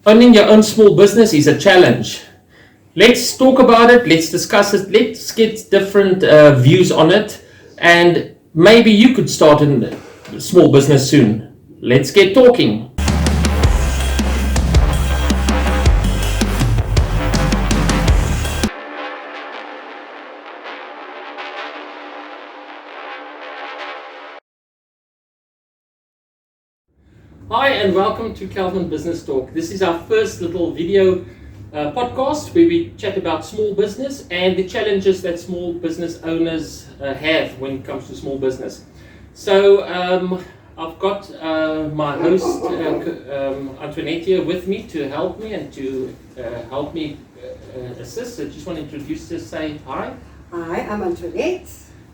Owning your own small business is a challenge. Let's talk about it, let's discuss it, let's get different views on it, and maybe you could start a small business soon. Let's get talking. Hi and welcome to Calvin Business Talk. This is our first little video podcast where we chat about small business and the challenges that small business owners have when it comes to small business. So I've got my host Antoinette here with me to help me and to help me assist. So just want to introduce her, say hi. Hi, I'm Antoinette.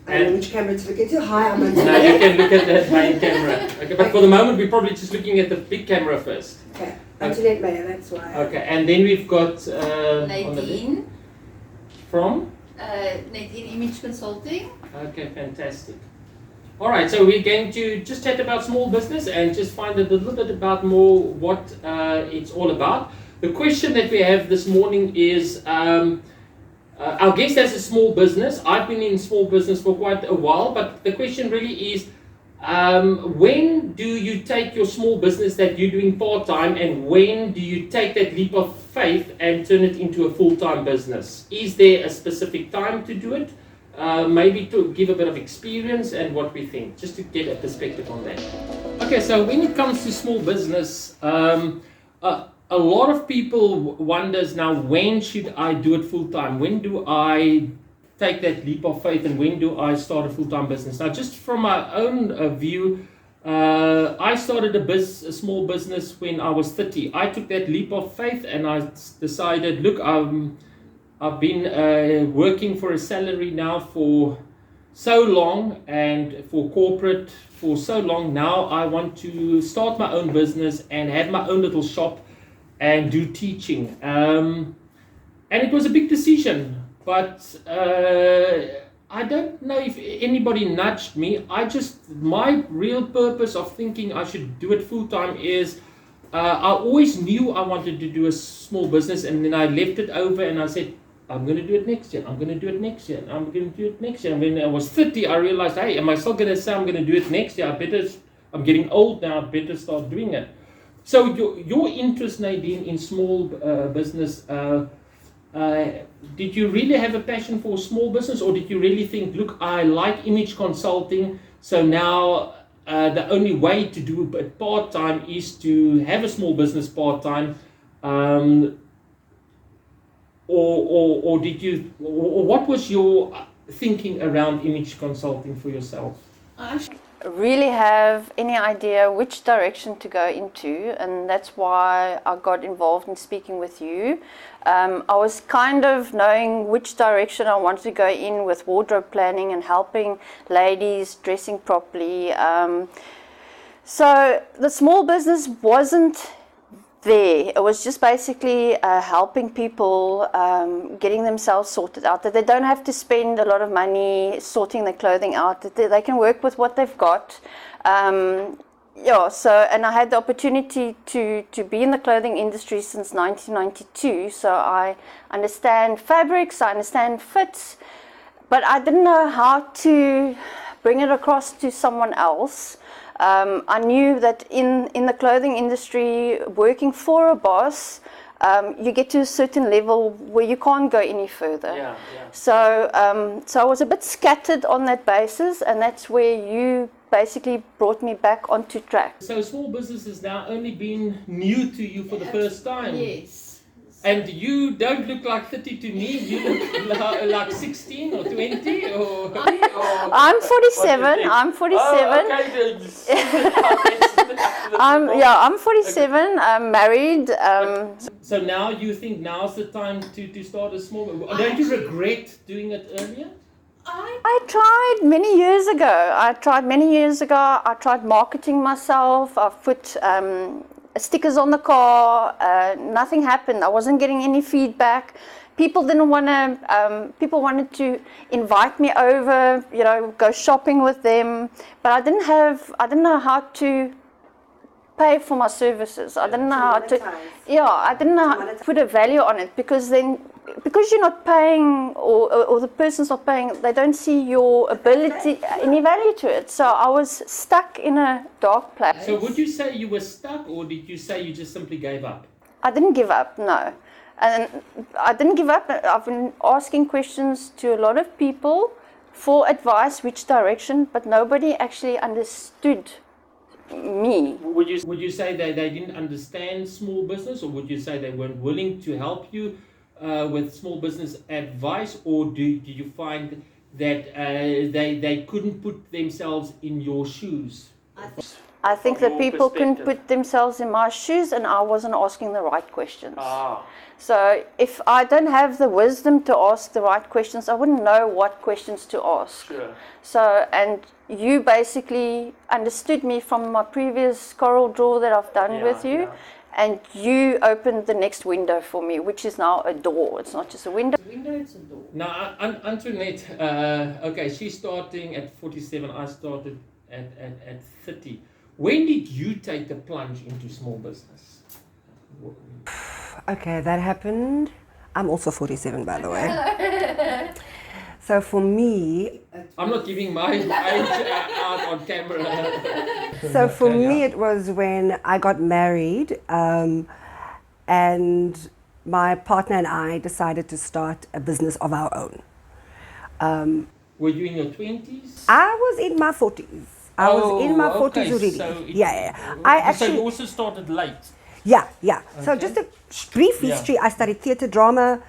I don't know which camera to look into. Hi, I'm Antoinette. No, you can look at that main camera. Okay, but for the moment we're probably just looking at the big camera first. Okay, Antoinette Mayer, that's why. Okay, and then we've got Nadine from Nadine Image Consulting. Okay, fantastic. All right, so we're going to just chat about small business and just find a little bit about more what it's all about. The question that we have this morning is, our guest has a small business. I've been in small business for quite a while, but the question really is, when do you take your small business that you're doing part-time, and when do you take that leap of faith and turn it into a full-time business? Is there a specific time to do it? Maybe to give a bit of experience and what we think, just to get a perspective on that. Okay, so when it comes to small business, a lot of people wonders now, when should I do it full-time? When do I take that leap of faith, and when do I start a full-time business? Now, just from my own view, I started a small business when I was 30. I took that leap of faith and I decided, look, I've been working for a salary now for so long and for corporate for so long. Now I want to start my own business and have my own little shop and do teaching. And it was a big decision, but I don't know if anybody nudged me. My real purpose of thinking I should do it full time is, I always knew I wanted to do a small business, and then I left it over and I said, I'm going to do it next year, I'm going to do it next year, I'm going to do it next year. And when I was 30, I realized, hey, am I still going to say I'm going to do it next year? I'm getting old now, I better start doing it. So your interest, Nadine, in small business, did you really have a passion for small business, or did you really think, look, I like image consulting, so now the only way to do it part-time is to have a small business part-time, or what was your thinking around image consulting for yourself? Really have any idea which direction to go into, and that's why I got involved in speaking with you. I was kind of knowing which direction I wanted to go in with wardrobe planning and helping ladies dressing properly. So the small business wasn't there. It was just basically helping people getting themselves sorted out, that they don't have to spend a lot of money sorting their clothing out, that they can work with what they've got. And I had the opportunity to be in the clothing industry since 1992, so I understand fabrics, I understand fits, but I didn't know how to bring it across to someone else. I knew that in the clothing industry, working for a boss, you get to a certain level where you can't go any further. Yeah. So I was a bit scattered on that basis, and that's where you basically brought me back onto track. So small business has now only been new to you for the first time. Yes. And you don't look like 30 to me. You look like 16 or 20 or... I'm 47. I'm 47. Oh, okay. I'm 47. I'm married. So now you think now's the time to start a small... Don't you regret doing it earlier? I tried many years ago. I tried marketing myself. I put stickers on the car. Nothing happened. I wasn't getting any feedback. People didn't want to. People wanted to invite me over, go shopping with them, but I didn't know how to pay for my services. I didn't know how to. monetize. Yeah, I didn't know how to put a value on it because you're not paying or the person's not paying, they don't see your ability, any value to it. So I was stuck in a dark place. So would you say you were stuck, or did you say you just simply gave up? I didn't give up, no. And I didn't give up. I've been asking questions to a lot of people for advice, which direction, but nobody actually understood me. Would you say that they didn't understand small business, or would you say they weren't willing to help you with small business advice, or do you find that they couldn't put themselves in your shoes? I think From that your people couldn't perspective. put themselves in my shoes, and I wasn't asking the right questions. Ah. So if I don't have the wisdom to ask the right questions, I wouldn't know what questions to ask. Sure. So, and you basically understood me from my previous coral draw that I've done with you, and you opened the next window for me, which is now a door. It's not just a window. It's a door. Now, Antoinette, okay, she's starting at 47. I started at 30. When did you take the plunge into small business? Okay, that happened. I'm also 47, by the way. So for me, I'm not giving my age out on camera. so for Okay, me yeah. it was when I got married, and my partner and I decided to start a business of our own. Were you in your 20s? I was in my 40s. I was in my 40s already. So Yeah. I So actually, you also started late. yeah. So Okay. just a brief history. I studied theatre, drama.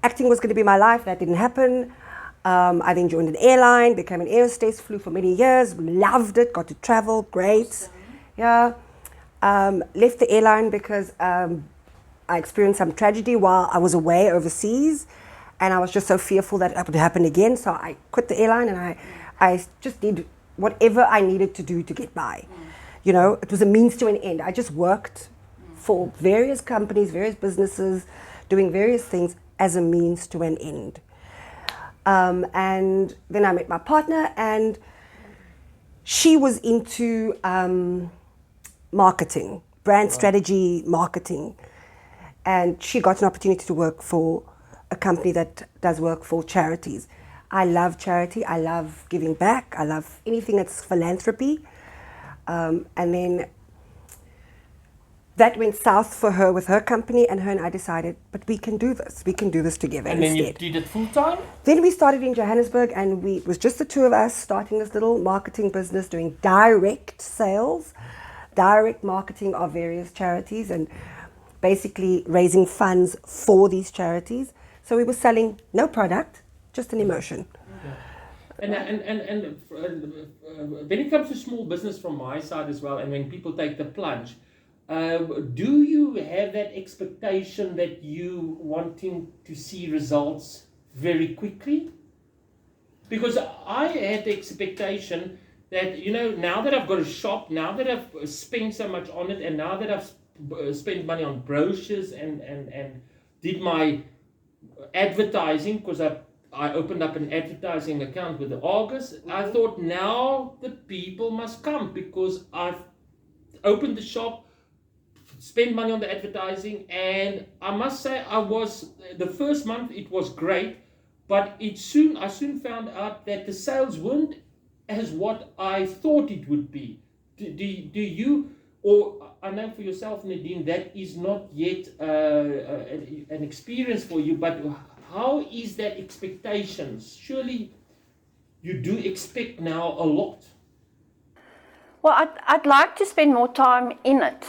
Acting was going to be my life. That didn't happen. I then joined an airline, became an air hostess, flew for many years, loved it, got to travel, great. Yeah. Left the airline because I experienced some tragedy while I was away overseas, and I was just so fearful that it would happen again. So I quit the airline, and I just did whatever I needed to do to get by. You know, it was a means to an end. I just worked for various companies, various businesses, doing various things as a means to an end. And then I met my partner, and she was into marketing, brand strategy, marketing. And she got an opportunity to work for a company that does work for charities. I love charity. I love giving back. I love anything that's philanthropy. And then that went south for her with her company, and her and I decided, but we can do this. We can do this together And then instead. you did it full time? Then we started in Johannesburg, and it was just the two of us starting this little marketing business, doing direct sales, direct marketing of various charities, and basically raising funds for these charities. So we were selling no product, just an emotion. And when it comes to small business from my side as well, and when people take the plunge, do you have that expectation that you wanting to see results very quickly? Because I had the expectation that, you know, now that I've got a shop, now that I've spent so much on it, and now that I've spent money on brochures and did my advertising, because I opened up an advertising account with the August, I thought now the people must come because I've opened the shop, spend money on the advertising, and I must say the first month it was great, but I soon found out that the sales weren't as what I thought it would be. Do you, or I know for yourself, Nadine, that is not yet an experience for you, but how is that expectations? Surely you do expect now a lot. Well, I'd like to spend more time in it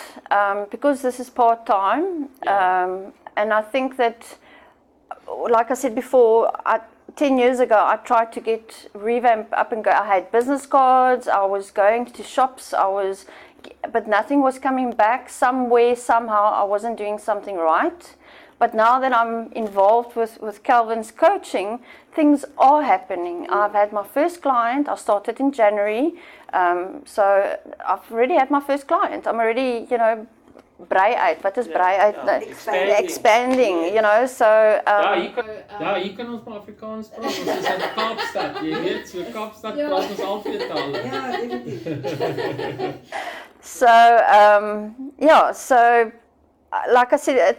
because this is part-time. And I think that, like I said before, 10 years ago, I tried to get revamped up and go. I had business cards, I was going to shops, but nothing was coming back. Somewhere, somehow, I wasn't doing something right. But now that I'm involved with Calvin's coaching, things are happening. I've had my first client. I started in January. So I've already had my first client. I'm already, brei uit. Wat is brei uit? Expanding. Expanding, you know, so Hier kan ons maar Afrikaans praat. Ons is in Kaapstad. Jy weet, so Kaapstad praat ons al twee tale. Ja, definitief. So, like I said,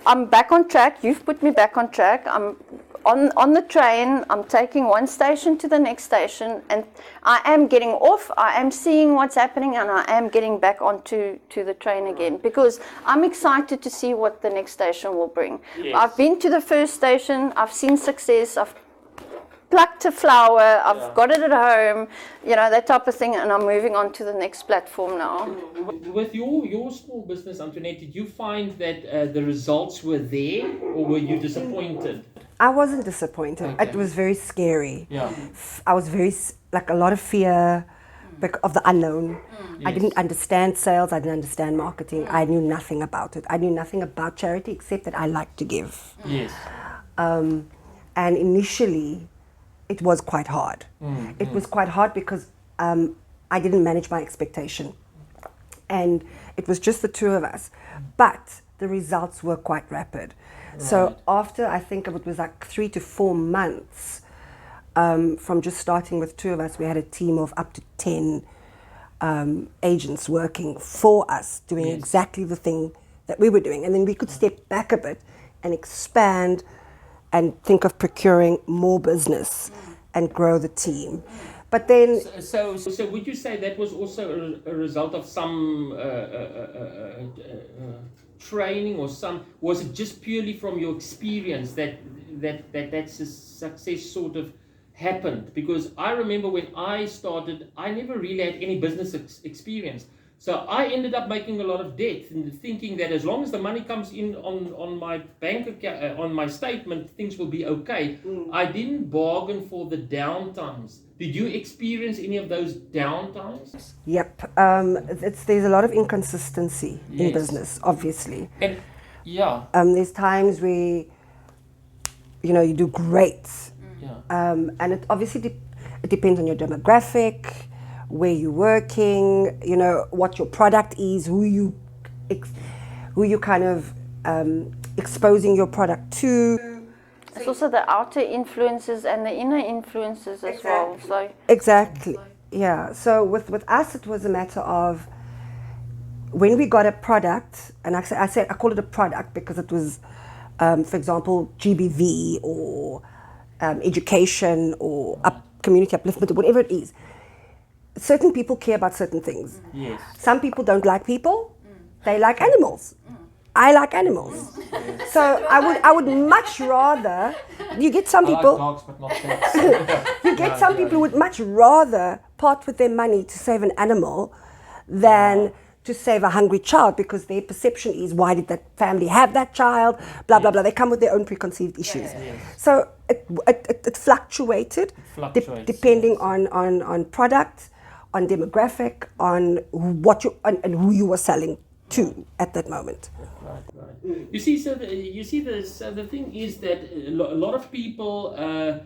I'm back on track. You've put me back on track. I'm on the train. I'm taking one station to the next station, and I am getting off. I am seeing what's happening, and I am getting back onto the train again because I'm excited to see what the next station will bring. Yes. I've been to the first station. I've seen success. I've plucked a flower, I've got it at home, you know, that type of thing, and I'm moving on to the next platform now. With your small business, Antoinette, did you find that the results were there, or were you disappointed? I wasn't disappointed. Okay. It was very scary. Yeah. I was like a lot of fear of the unknown. I didn't understand sales. I didn't understand marketing. I knew nothing about it. I knew nothing about charity except that I like to give. Yes. And initially, it was quite hard. It was quite hard because I didn't manage my expectation. And it was just the two of us. But the results were quite rapid. Right. So after, I think it was like 3 to 4 months from just starting with two of us, we had a team of up to 10 agents working for us, doing exactly the thing that we were doing. And then we could step back a bit and expand and think of procuring more business and grow the team. But then... So would you say that was also a result of some training or was it just purely from your experience that success sort of happened? Because I remember when I started, I never really had any business experience. So I ended up making a lot of debt and thinking that as long as the money comes in on my bank account, on my statement, things will be okay. I didn't bargain for the downtimes. Did you experience any of those downtimes? Yep. There's a lot of inconsistency in business, obviously. And there's times where, you do great. And it obviously it depends on your demographic, where you're working, what your product is, who you kind of exposing your product to. It's also the outer influences and the inner influences as well. So exactly, yeah. So with us, it was a matter of when we got a product, and I call it a product because it was, for example, GBV or education or community upliftment or whatever it is. Certain people care about certain things. Yes. Some people don't like people. They like animals. I like animals. So I would much rather, you get some people, I like dogs, but not cats. you get some people who would much rather part with their money to save an animal than to save a hungry child, because their perception is, why did that family have that child, blah, blah, blah. They come with their own preconceived issues. So it fluctuated, depending on product, on demographic, on what and who you were selling to at that moment. Right. You see, the thing is that a lot of people are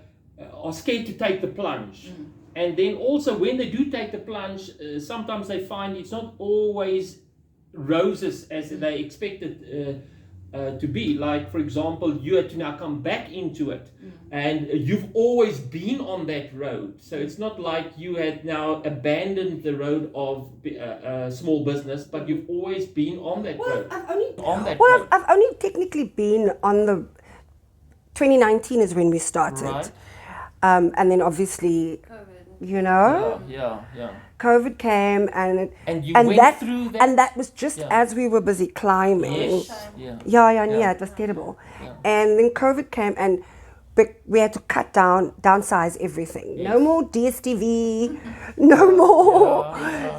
scared to take the plunge. And then also when they do take the plunge, sometimes they find it's not always roses as they expected to be. Like, for example, you had to now come back into it, and you've always been on that road. So it's not like you had now abandoned the road of small business, but you've always been on that road. I've only technically been on the 2019 is when we started, right. And then obviously, COVID came and went through that? And that was just as we were busy climbing. Yes. It was terrible. Yeah. And then COVID came and we had to downsize everything. Yes. No more DSTV, no more,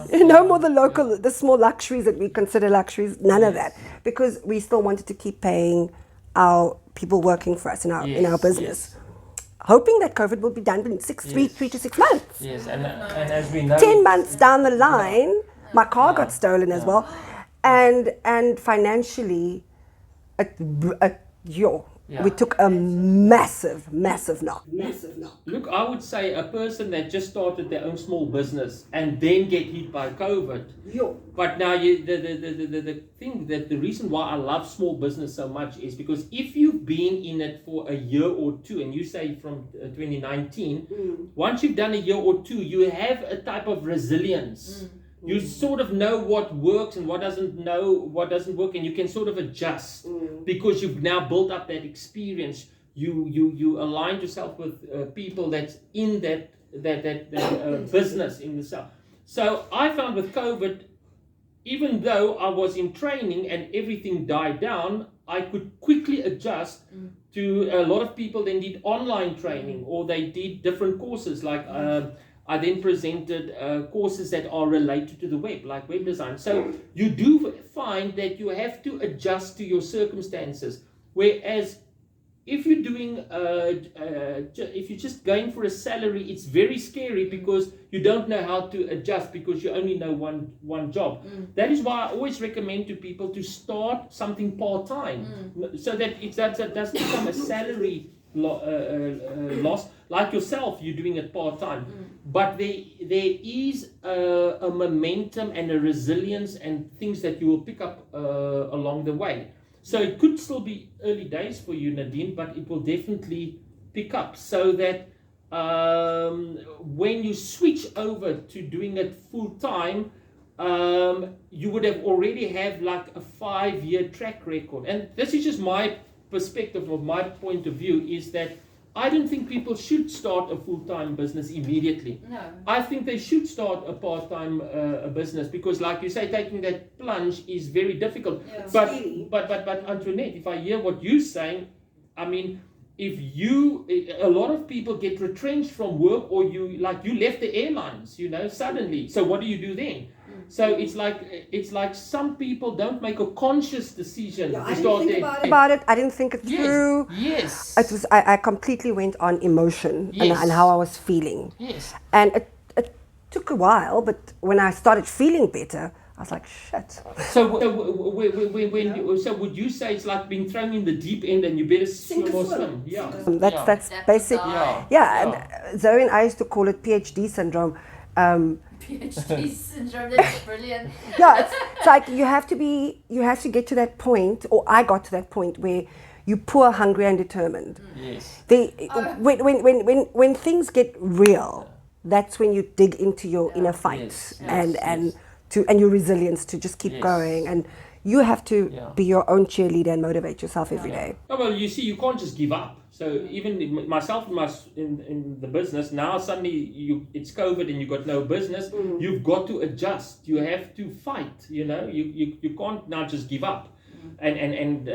no more the small luxuries that we consider luxuries, none of that. Because we still wanted to keep paying our people working for us in our business. Hoping that COVID will be done in 3 to 6 months. Yes, and as we know, 10 months down the line, my car got stolen as well, and financially, Yeah. we took a massive knock. Look, I would say a person that just started their own small business and then get hit by COVID. But now the thing that the reason why I love small business so much is because if you've been in it for a year or two, and you say from 2019, once you've done a year or two, you have a type of resilience. You sort of know what works and what doesn't work, and you can sort of adjust because you've now built up that experience. You align yourself with people that's in that business in the south. So I found with COVID, even though I was in training and everything died down, I could quickly adjust to a lot of people then did online training or they did different courses like. I then presented courses that are related to the web, like web design. So you do find that you have to adjust to your circumstances. Whereas if you're doing, if you're just going for a salary, it's very scary because you don't know how to adjust because you only know one job. That is why I always recommend to people to start something part-time so that it doesn't become a salary loss. Like yourself, you're doing it part-time. But there is a momentum and a resilience and things that you will pick up along the way. So it could still be early days for you, Nadine, but it will definitely pick up so that when you switch over to doing it full-time, you would have already have like a 5-year track record. And this is just my perspective, of my point of view, is that I don't think people should start a full-time business immediately. No. I think they should start a part-time business because, like you say, taking that plunge is very difficult. Yeah. But Antoinette, if I hear what you're saying, I mean, a lot of people get retrenched from work, or you left the airlines, suddenly. So what do you do then? So it's like some people don't make a conscious decision to start about it. I didn't think it through. Yes. It was I completely went on emotion and how I was feeling. Yes. And it took a while, but when I started feeling better, I was like, shit. So would you say it's like being thrown in the deep end and you better swim or swim? Yeah. That's basic. And Zoe and I used to call it PhD syndrome. PhD syndrome, that's brilliant. Yeah, it's like you have to get to that point, or I got to that point where you're poor, hungry, and determined. Yes. When things get real, that's when you dig into your inner fight and your resilience to just keep going, and you have to be your own cheerleader and motivate yourself every day. Oh, well, you see, you can't just give up. So even myself in the business, now suddenly it's COVID and you've got no business, you've got to adjust. You have to fight, you can't now just give up and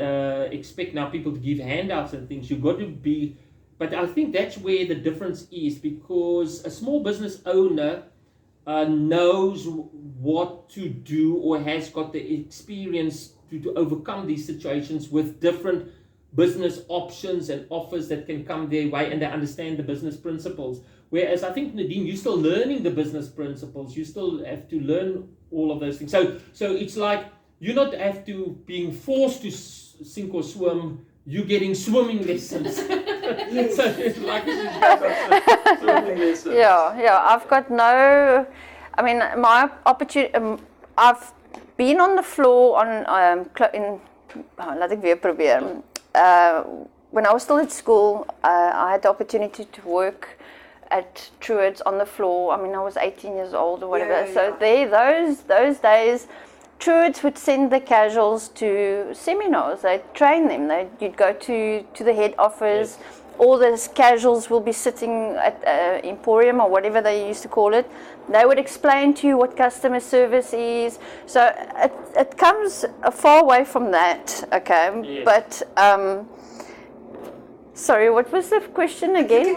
expect now people to give handouts and things. You've got to be, but I think that's where the difference is, because a small business owner knows what to do or has got the experience to overcome these situations with different business options and offers that can come their way, and they understand the business principles. Whereas I think, Nadine, you're still learning the business principles. You still have to learn all of those things. So it's like you're not being forced to sink or swim. You're getting swimming lessons. Yes. So it's like swimming lessons. Yeah. I've got no. I mean, my opportunity. I've been on the floor laat ek weer probeer. When I was still at school, I had the opportunity to work at Truett's on the floor. I mean, I was 18 years old or whatever. So those days, Truett's would send the casuals to seminars. They'd train them. You'd go to the head office. Yes. All the casuals will be sitting at Emporium or whatever they used to call it. They would explain to you what customer service is. So it comes far away from that, okay? Yes. But, sorry, what was the question again? You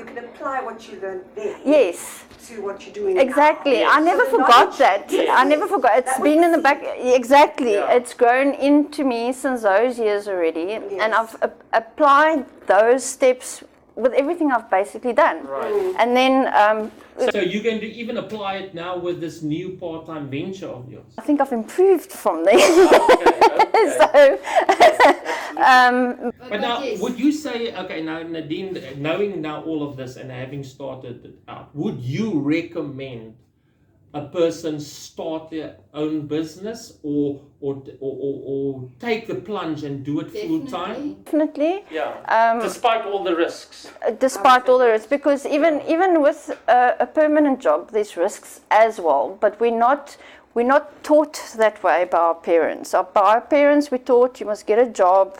can apply what you learned there. Yes. To what you're doing exactly. now. I never forgot that. Yes. I never forgot. It's been in the back. Exactly. Yeah. It's grown into me since those years already. Yes. And I've applied those steps with everything I've basically done. Right. And then So you're going to even apply it now with this new part-time venture of yours? I think I've improved from there. Okay. So, But now, would you say, okay, now Nadine, knowing now all of this and having started it out, would you recommend a person start their own business or take the plunge and do it full time? Definitely. Yeah. Despite all the risks. Despite all the risks, because even with a permanent job, there's risks as well. But we're not taught that way by our parents. By our parents, we're taught you must get a job.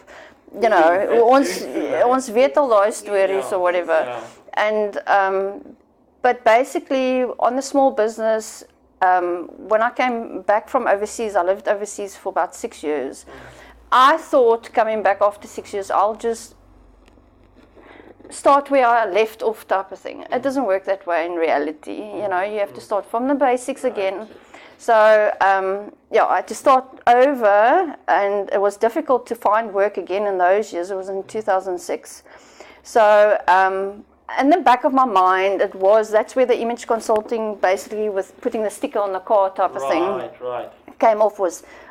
You know, ons weet al daai stories or whatever. Yeah. And but basically, on the small business, when I came back from overseas, I lived overseas for about 6 years. I thought coming back after 6 years, I'll just start where I left off type of thing. It doesn't work that way in reality. You know, you have to start from the basics again. So, yeah, I had to start over, and it was difficult to find work again in those years. It was in 2006. So, in the back of my mind, that's where the image consulting, basically with putting the sticker on the car type of thing, Right. came off.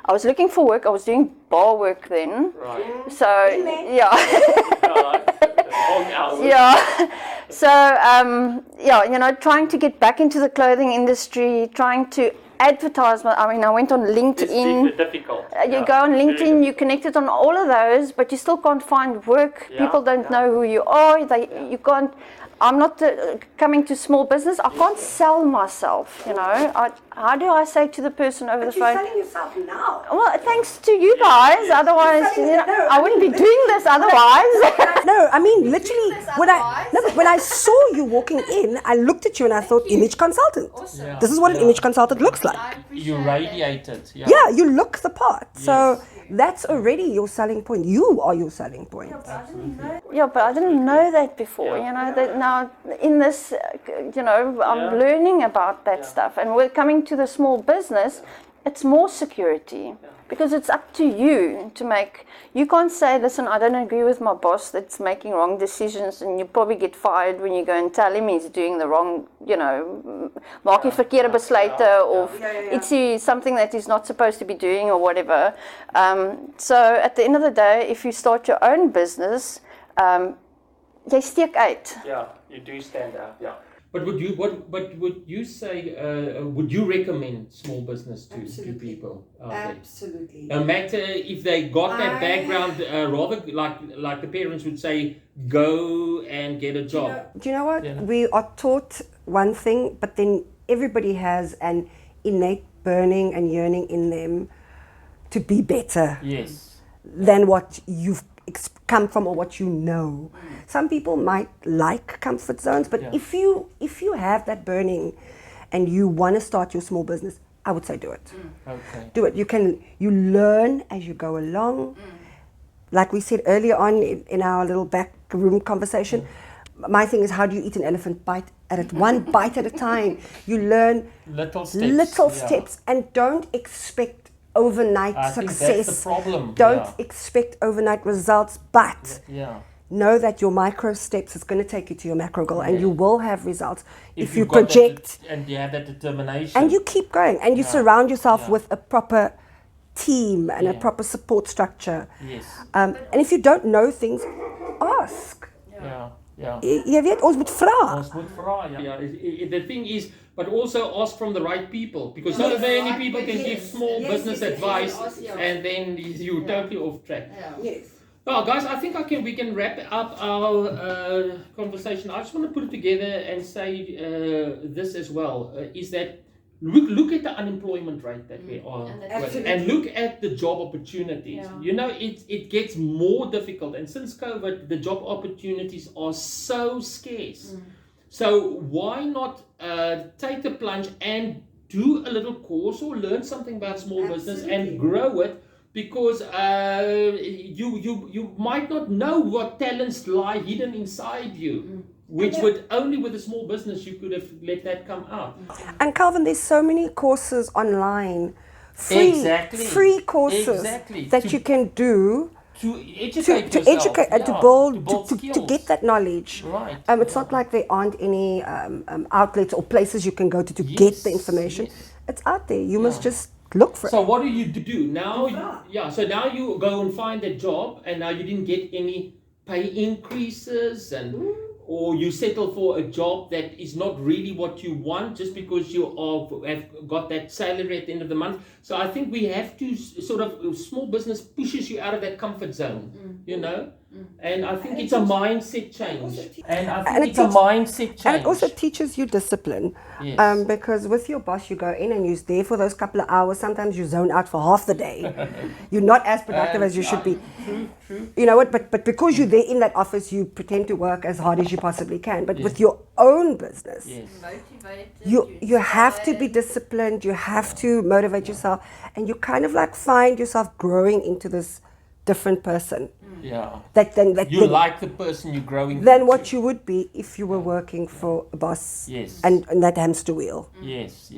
I was looking for work. I was doing bar work then. Right. So, yeah. Long hours. Yeah. So, yeah, you know, trying to get back into the clothing industry, trying to advertise. I mean, I went on LinkedIn. It's difficult. You go on LinkedIn, you connected on all of those, but you still can't find work. Yeah. People don't know who you are. You can't. I'm not coming to small business. I can't sell myself. You know, how do I say to the person over the phone? You're selling yourself now. Well, thanks to you guys. Otherwise, you know, I wouldn't be doing this otherwise. No, I mean literally when I saw you walking in, I looked at you and I thought image consultant. Awesome. Yeah. This is what an image consultant looks like. I appreciate You that. radiated. Yeah. Yeah, you look the part. So that's already your selling point. You are your selling point. Yeah, but I didn't know that before. You know, that now in this, you know, I'm learning about that stuff. And we're coming to the small business, it's more security. Because it's up to you to make. You can't say, listen, I don't agree with my boss that's making wrong decisions, and you probably get fired when you go and tell him he's doing the wrong, you know, maak die verkeerde besluite of it's something that he's not supposed to be doing or whatever. So at the end of the day, if you start your own business, jy steek uit. Yeah, you do stand out. Yeah. But would you say would you recommend small business to people out there? Absolutely. No matter if they got that background, rather like the parents would say, go and get a job. Do you know what? We are taught one thing, but then everybody has an innate burning and yearning in them to be better than what you've come from or what you know. Some people might like comfort zones, but if you have that burning and you want to start your small business, I would say do it. Okay. Do it. You learn as you go along. Like we said earlier on in our little back room conversation, my thing is, how do you eat an elephant bite at it? One bite at a time. You learn Little steps. And don't expect overnight I success. think that's the problem. Don't expect overnight results, but Yeah. know that your micro steps is going to take you to your macro goal, and you will have results if you you've got project and you have that determination. and you keep going and you surround yourself with a proper team and a proper support structure. Yes. And if you don't know things, ask. Yeah. Yeah. Jy weet, ons moet vra. Ons moet vra, ja. The thing is, but also ask from the right people, because not many people can give small business advice, and then you're totally off track. Yes. Well, guys, I think we can wrap up our conversation. I just want to put it together and say this as well, is that look at the unemployment rate that we are with, and look at the job opportunities. Yeah. You know, it gets more difficult, and since COVID, the job opportunities are so scarce. So why not take the plunge and do a little course or learn something about small business and grow it? Because you might not know what talents lie hidden inside you, which would only with a small business you could have let that come out. And Calvin, there's so many courses online, free courses that you can do to educate to yourself, educate and to yeah, build, to skills. get that knowledge. Right. It's not like there aren't any outlets or places you can go to get the information. Yes. It's out there. You must just look for So it. what do you do now? So now you go and find a job, and now you didn't get any pay increases, and or you settle for a job that is not really what you want just because you have got that salary at the end of the month. So I think we have to sort of, small business pushes you out of that comfort zone, you know. And I think it's a mindset change. And I think it's a mindset change. And it also teaches you discipline. Yes. Because with your boss, you go in and you're there for those couple of hours. Sometimes you zone out for half the day. You're not as productive as you should be. True. You know what? But because you're there in that office, you pretend to work as hard as you possibly can. But with your own business, Motivated. you have to be disciplined. You have to motivate yourself. And you kind of like find yourself growing into this different person. Yeah. You like the person you're growing than into. what you would be if you were working for a boss. Yes. And that hamster wheel. Yes.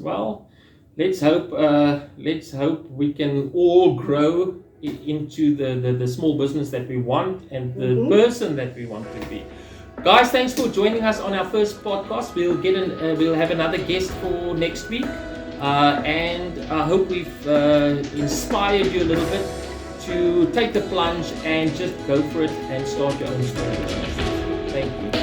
Well, let's hope we can all grow into the small business that we want and the person that we want to be. Guys, thanks for joining us on our first podcast. We'll have another guest for next week, and I hope we've inspired you a little bit to take the plunge and just go for it and start your own small business. Thank you.